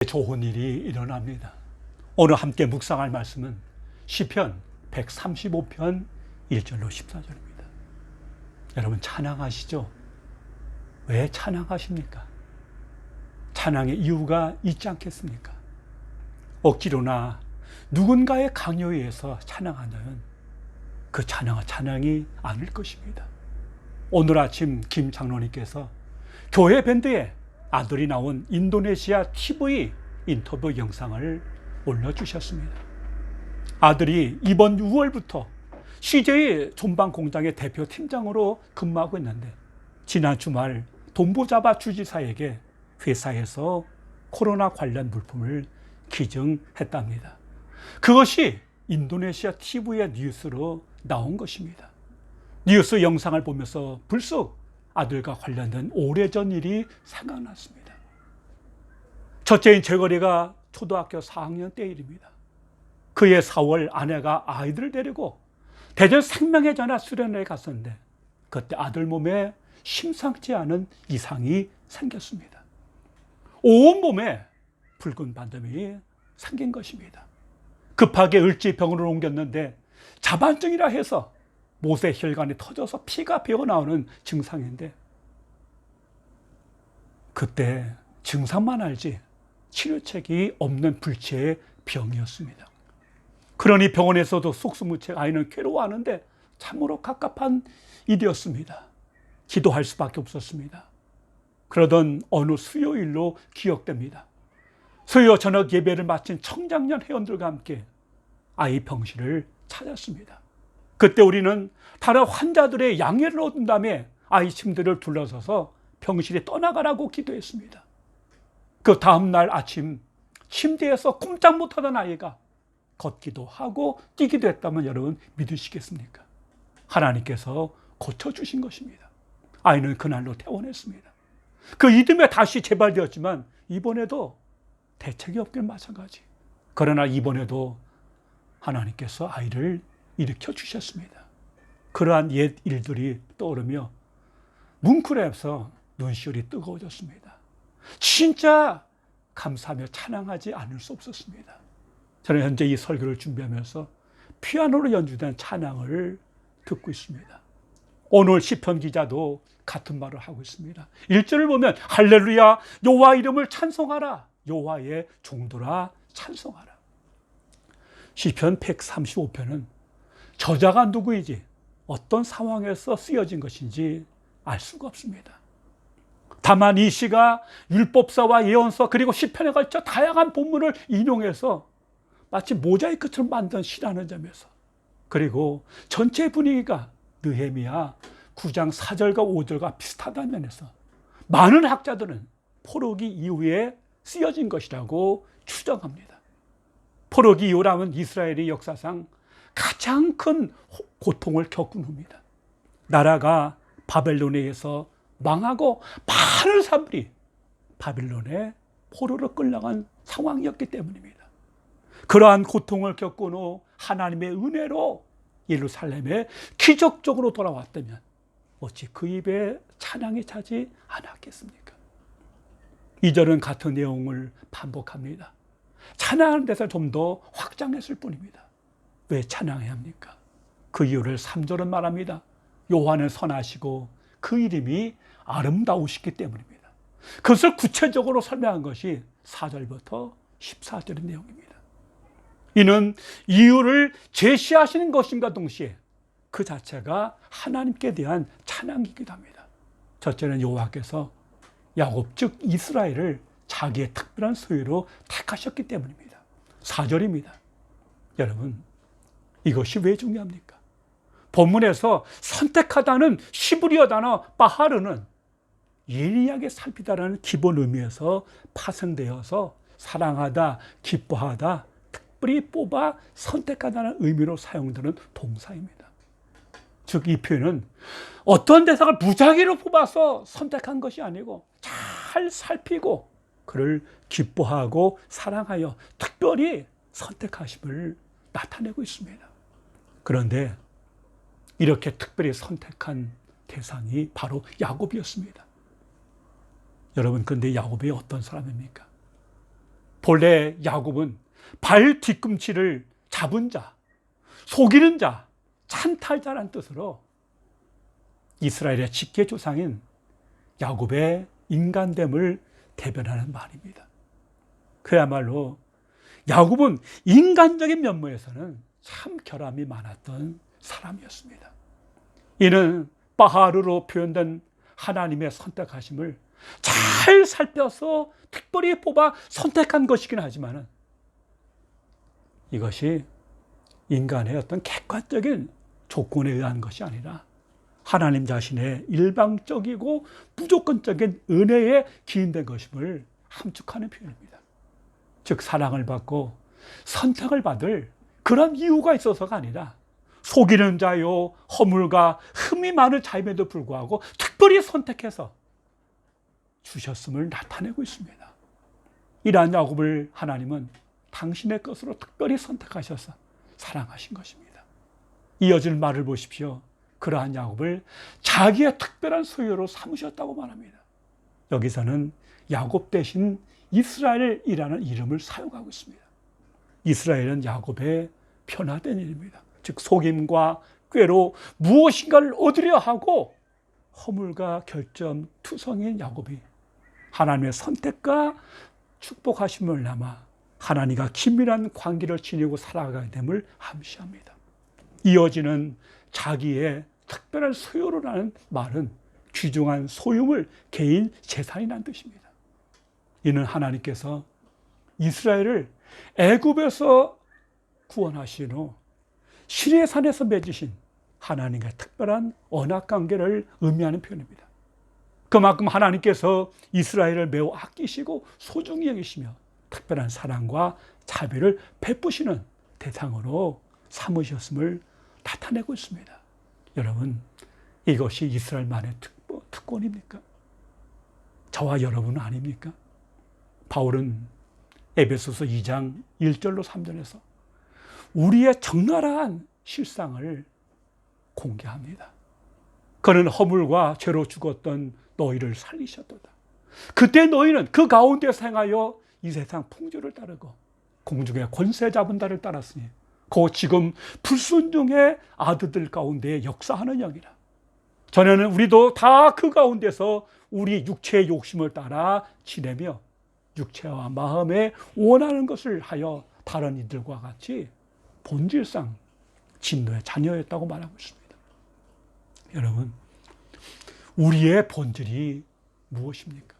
좋은 일이 일어납니다. 오늘 함께 묵상할 말씀은 시편 135편 1절로 14절입니다. 여러분 찬양하시죠? 왜 찬양하십니까? 찬양의 이유가 있지 않겠습니까? 억지로나 누군가의 강요에 의해서 찬양하면 그 찬양이 아닐 것입니다. 오늘 아침 김 장로님께서 교회 밴드에 아들이 나온 인도네시아 TV 인터뷰 영상을 올려주셨습니다. 아들이 이번 6월부터 CJ 존방 공장의 대표 팀장으로 근무하고 있는데 지난 주말 돈보자바 주지사에게 회사에서 코로나 관련 물품을 기증했답니다. 그것이 인도네시아 TV의 뉴스로 나온 것입니다. 뉴스 영상을 보면서 불쑥 아들과 관련된 오래전 일이 생각났습니다. 첫째인 제거리가 초등학교 4학년 때 일입니다. 그해 4월 아내가 아이들을 데리고 대전 생명의 전화 수련회에 갔었는데 그때 아들 몸에 심상치 않은 이상이 생겼습니다. 온몸에 붉은 반점이 생긴 것입니다. 급하게 을지병원으로 옮겼는데 자반증이라 해서 못의 혈관이 터져서 피가 배어나오는 증상인데 그때 증상만 알지 치료책이 없는 불치의 병이었습니다. 그러니 병원에서도 속수무책 아이는 괴로워하는데 참으로 갑갑한 일이었습니다. 기도할 수밖에 없었습니다. 그러던 어느 수요일로 기억됩니다. 수요 저녁 예배를 마친 청장년 회원들과 함께 아이 병실을 찾았습니다. 그때 우리는 다른 환자들의 양해를 얻은 다음에 아이 침대를 둘러서서 병실에 떠나가라고 기도했습니다. 그 다음날 아침 침대에서 꼼짝 못하던 아이가 걷기도 하고 뛰기도 했다면 여러분 믿으시겠습니까? 하나님께서 고쳐주신 것입니다. 아이는 그날로 퇴원했습니다. 그 이듬해 다시 재발되었지만 이번에도 대책이 없길 마찬가지. 그러나 이번에도 하나님께서 아이를 일으켜 주셨습니다. 그러한 옛 일들이 떠오르며 뭉클해서 눈시울이 뜨거워졌습니다. 진짜 감사하며 찬양하지 않을 수 없었습니다. 저는 현재 이 설교를 준비하면서 피아노로 연주된 찬양을 듣고 있습니다. 오늘 시편 기자도 같은 말을 하고 있습니다. 1절을 보면 할렐루야 여호와 이름을 찬송하라 여호와의 종들아 찬송하라. 시편 135편은 저자가 누구이지 어떤 상황에서 쓰여진 것인지 알 수가 없습니다. 다만 이 시가 율법서와 예언서 그리고 시편에 걸쳐 다양한 본문을 인용해서 마치 모자이크처럼 만든 시라는 점에서 그리고 전체 분위기가 느헤미야 9장 4절과 5절과 비슷하다는 면에서 많은 학자들은 포로기 이후에 쓰여진 것이라고 추정합니다. 포로기 이후라면 이스라엘이 역사상 가장 큰 고통을 겪은 후입니다. 나라가 바벨론에 의해서 망하고 많은 사람들이 바벨론에 포로로 끌려간 상황이었기 때문입니다. 그러한 고통을 겪은 후 하나님의 은혜로 예루살렘에 기적적으로 돌아왔다면 어찌 그 입에 찬양이 차지 않았겠습니까? 2절은 같은 내용을 반복합니다. 찬양하는 데서 좀 더 확장했을 뿐입니다. 왜 찬양해야 합니까? 그 이유를 3절은 말합니다. 여호와는 선하시고 그 이름이 아름다우시기 때문입니다. 그것을 구체적으로 설명한 것이 4절부터 14절의 내용입니다. 이는 이유를 제시하시는 것임과 동시에 그 자체가 하나님께 대한 찬양이기도 합니다. 첫째는 여호와께서 야곱 즉 이스라엘을 자기의 특별한 소유로 택하셨기 때문입니다. 4절입니다. 여러분 이것이 왜 중요합니까? 본문에서 선택하다는 시브리어 단어 바하르는 예리하게 살피다라는 기본 의미에서 파생되어서 사랑하다, 기뻐하다, 특별히 뽑아 선택하다는 의미로 사용되는 동사입니다. 즉 이 표현은 어떤 대상을 무작위로 뽑아서 선택한 것이 아니고 잘 살피고 그를 기뻐하고 사랑하여 특별히 선택하심을 나타내고 있습니다. 그런데 이렇게 특별히 선택한 대상이 바로 야곱이었습니다. 여러분, 그런데 야곱이 어떤 사람입니까? 본래 야곱은 발 뒤꿈치를 잡은 자, 속이는 자, 찬탈자란 뜻으로 이스라엘의 직계 조상인 야곱의 인간됨을 대변하는 말입니다. 그야말로 야곱은 인간적인 면모에서는 참 결함이 많았던 사람이었습니다. 이는 바하르로 표현된 하나님의 선택하심을 잘 살펴서 특별히 뽑아 선택한 것이긴 하지만 이것이 인간의 어떤 객관적인 조건에 의한 것이 아니라 하나님 자신의 일방적이고 무조건적인 은혜에 기인된 것임을 함축하는 표현입니다. 즉 사랑을 받고 선택을 받을 그런 이유가 있어서가 아니라 속이는 자요, 허물과 흠이 많은 자임에도 불구하고 특별히 선택해서 주셨음을 나타내고 있습니다. 이러한 야곱을 하나님은 당신의 것으로 특별히 선택하셔서 사랑하신 것입니다. 이어질 말을 보십시오. 그러한 야곱을 자기의 특별한 소유로 삼으셨다고 말합니다. 여기서는 야곱 대신 이스라엘이라는 이름을 사용하고 있습니다. 이스라엘은 야곱의 변화된 이름입니다. 즉 속임과 꾀로 무엇인가를 얻으려 하고 허물과 결점투성인 야곱이 하나님의 선택과 축복하심을 남아 하나님과 긴밀한 관계를 지니고 살아가게 됨을 암시합니다. 이어지는 자기의 특별한 소유로라는 말은 귀중한 소유물, 개인 재산이라는 뜻입니다. 이는 하나님께서 이스라엘을 애굽에서 구원하신 후 시내산에서 맺으신 하나님과의 특별한 언약관계를 의미하는 표현입니다. 그만큼 하나님께서 이스라엘을 매우 아끼시고 소중히 여기시며 특별한 사랑과 자비를 베푸시는 대상으로 삼으셨음을 나타내고 있습니다. 여러분, 이것이 이스라엘만의 특권입니까? 저와 여러분은 아닙니까? 바울은 에베소서 2장 1절로 3절에서 우리의 적나라한 실상을 공개합니다. 그는 허물과 죄로 죽었던 너희를 살리셨도다. 그때 너희는 그 가운데서 행하여 이 세상 풍조를 따르고 공중의 권세 잡은 자를 따랐으니 곧 지금 불순종의 아들들 가운데 역사하는 영이라. 전에는 우리도 다 그 가운데서 우리 육체의 욕심을 따라 지내며 육체와 마음에 원하는 것을 하여 다른 이들과 같이 본질상 진노의 자녀였다고 말하고 있습니다. 여러분, 우리의 본질이 무엇입니까?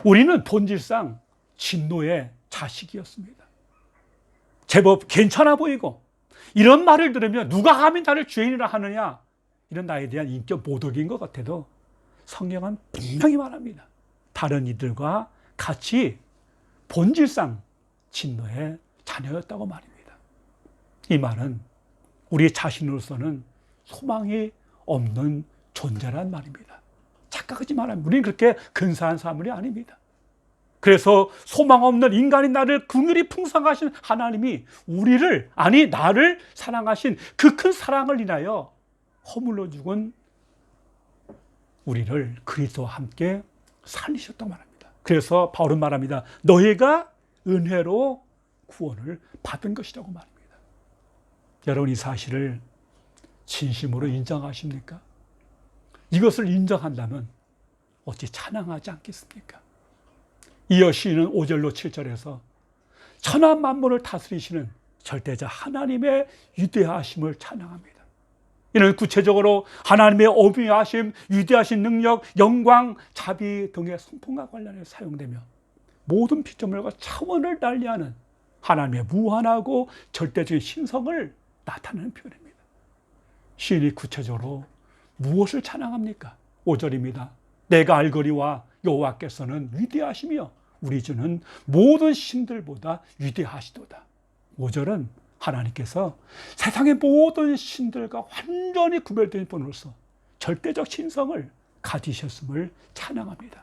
우리는 본질상 진노의 자식이었습니다. 제법 괜찮아 보이고 이런 말을 들으면 누가 감히 나를 죄인이라 하느냐, 이런 나에 대한 인격 모독인 것 같아도 성경은 분명히 말합니다. 다른 이들과 같이 본질상 진노의 자녀였다고 말입니다. 이 말은 우리 자신으로서는 소망이 없는 존재란 말입니다. 착각하지 말아요. 우리는 그렇게 근사한 사물이 아닙니다. 그래서 소망 없는 인간인 나를 긍휼히 풍성하신 하나님이 우리를, 아니 나를 사랑하신 그 큰 사랑을 인하여 허물로 죽은 우리를 그리스도와 함께 살리셨다고 말합니다. 그래서 바울은 말합니다. 너희가 은혜로 구원을 받은 것이라고 말합니다. 여러분, 이 사실을 진심으로 인정하십니까? 이것을 인정한다면 어찌 찬양하지 않겠습니까? 이어 시인은 5절로 7절에서 천하 만물을 다스리시는 절대자 하나님의 위대하심을 찬양합니다. 이는 구체적으로 하나님의 어미하심, 위대하신 능력, 영광, 자비 등의 성품과 관련해 사용되며 모든 피조물과 차원을 달리하는 하나님의 무한하고 절대적인 신성을 나타내는 표현입니다. 시인이 구체적으로 무엇을 찬양합니까? 5절입니다. 내가 알거니와 여호와께서는 위대하시며 우리 주는 모든 신들보다 위대하시도다. 5절은 하나님께서 세상의 모든 신들과 완전히 구별된 분으로서 절대적 신성을 가지셨음을 찬양합니다.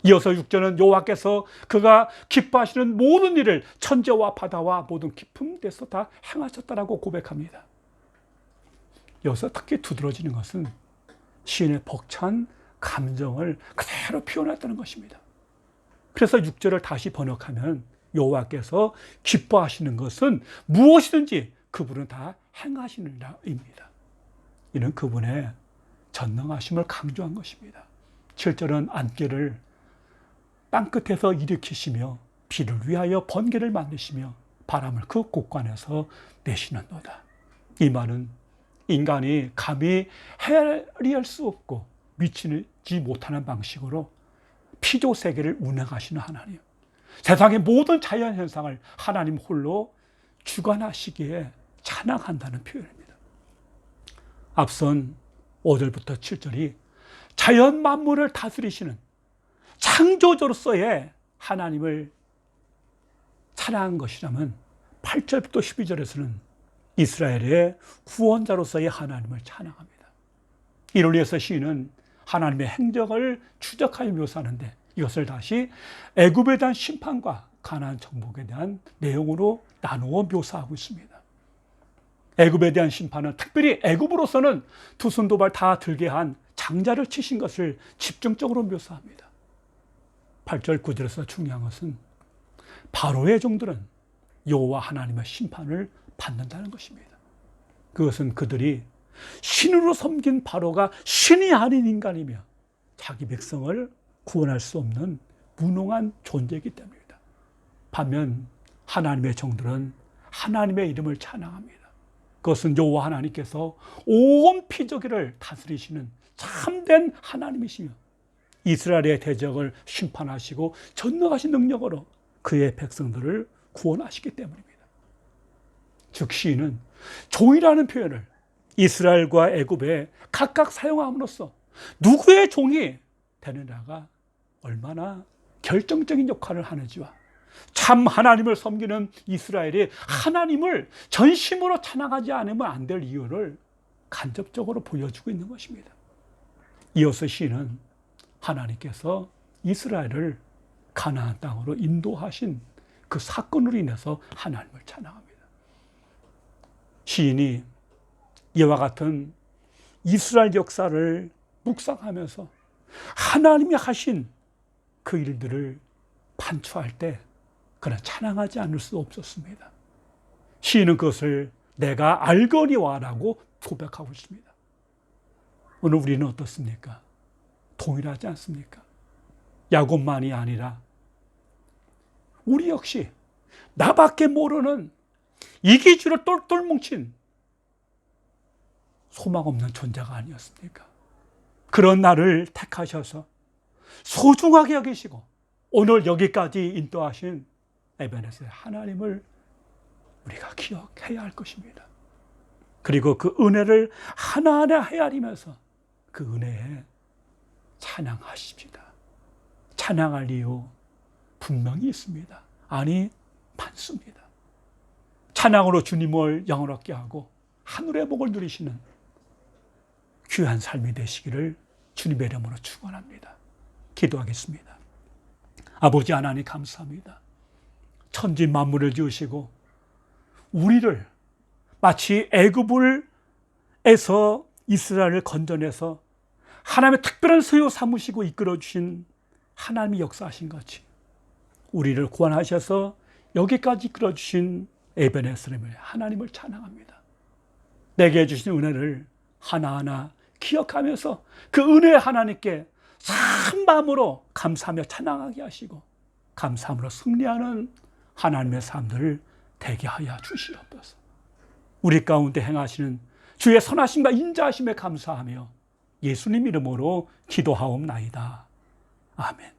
이어서 6절은 여호와께서 그가 기뻐하시는 모든 일을 천지와 바다와 모든 깊은 데서 다 행하셨다라고 고백합니다. 여기서 특히 두드러지는 것은 시인의 벅찬 감정을 그대로 표현했다는 것입니다. 그래서 6절을 다시 번역하면 여호와께서 기뻐하시는 것은 무엇이든지 그분은 다 행하시느니라 입니다. 이는 그분의 전능하심을 강조한 것입니다. 7절은 안개를 땅끝에서 일으키시며 비를 위하여 번개를 만드시며 바람을 그 곳간에서 내시는도다. 이 말은 인간이 감히 헤아릴 수 없고 미치지 못하는 방식으로 피조 세계를 운행하시는 하나님, 세상의 모든 자연현상을 하나님 홀로 주관하시기에 찬양한다는 표현입니다. 앞선 5절부터 7절이 자연 만물을 다스리시는 창조주로서의 하나님을 찬양한 것이라면 8절부터 12절에서는 이스라엘의 구원자로서의 하나님을 찬양합니다. 이를 위해서 시인은 하나님의 행적을 추적하여 묘사하는데 이것을 다시 애굽에 대한 심판과 가나안 정복에 대한 내용으로 나누어 묘사하고 있습니다. 애굽에 대한 심판은 특별히 애굽으로서는 두 손 두 발 다 들게 한 장자를 치신 것을 집중적으로 묘사합니다. 8절 9절에서 중요한 것은 바로의 종들은 여호와 하나님의 심판을 받는다는 것입니다. 그것은 그들이 신으로 섬긴 바로가 신이 아닌 인간이며 자기 백성을 구원할 수 없는 무능한 존재이기 때문입니다. 반면 하나님의 종들은 하나님의 이름을 찬양합니다. 그것은 여호와 하나님께서 온 피조기를 다스리시는 참된 하나님이시며 이스라엘의 대적을 심판하시고 전능하신 능력으로 그의 백성들을 구원하시기 때문입니다. 즉 시인은 종이라는 표현을 이스라엘과 애굽에 각각 사용함으로써 누구의 종이 되느냐가 얼마나 결정적인 역할을 하는지와 참 하나님을 섬기는 이스라엘이 하나님을 전심으로 찬양하지 않으면 안 될 이유를 간접적으로 보여주고 있는 것입니다. 이어서 시인은 하나님께서 이스라엘을 가나안 땅으로 인도하신 그 사건으로 인해서 하나님을 찬양합니다. 시인이 이와 같은 이스라엘 역사를 묵상하면서 하나님이 하신 그 일들을 반추할 때 그는 찬양하지 않을 수 없었습니다. 시인은 그것을 내가 알거니와라고 고백하고 있습니다. 오늘 우리는 어떻습니까? 동일하지 않습니까? 야곱만이 아니라 우리 역시 나밖에 모르는 이기주로 똘똘 뭉친 소망 없는 존재가 아니었습니까? 그런 나를 택하셔서 소중하게 여기시고 오늘 여기까지 인도하신 에베네셀 하나님을 우리가 기억해야 할 것입니다. 그리고 그 은혜를 하나하나 헤아리면서 그 은혜에 찬양하십시다. 찬양할 이유 분명히 있습니다. 아니, 많습니다. 찬양으로 주님을 영원하게 하고 하늘의 복을 누리시는 귀한 삶이 되시기를 주님의 이름으로 축원합니다. 기도하겠습니다. 아버지 하나님 감사합니다. 천지 만물을 지으시고 우리를 마치 애굽에서 이스라엘을 건져내서 하나님의 특별한 소유 삼으시고 이끌어 주신 하나님이 역사하신 같이 우리를 구원하셔서 여기까지 이끌어 주신 에베네셀의 하나님을 찬양합니다. 내게 주신 은혜를 하나하나 기억하면서 그 은혜 하나님께 산 마음으로 감사하며 찬양하게 하시고 감사함으로 승리하는 하나님의 삶들을 되게 하여 주시옵소서. 우리 가운데 행하시는 주의 선하심과 인자하심에 감사하며 예수님 이름으로 기도하옵나이다. 아멘.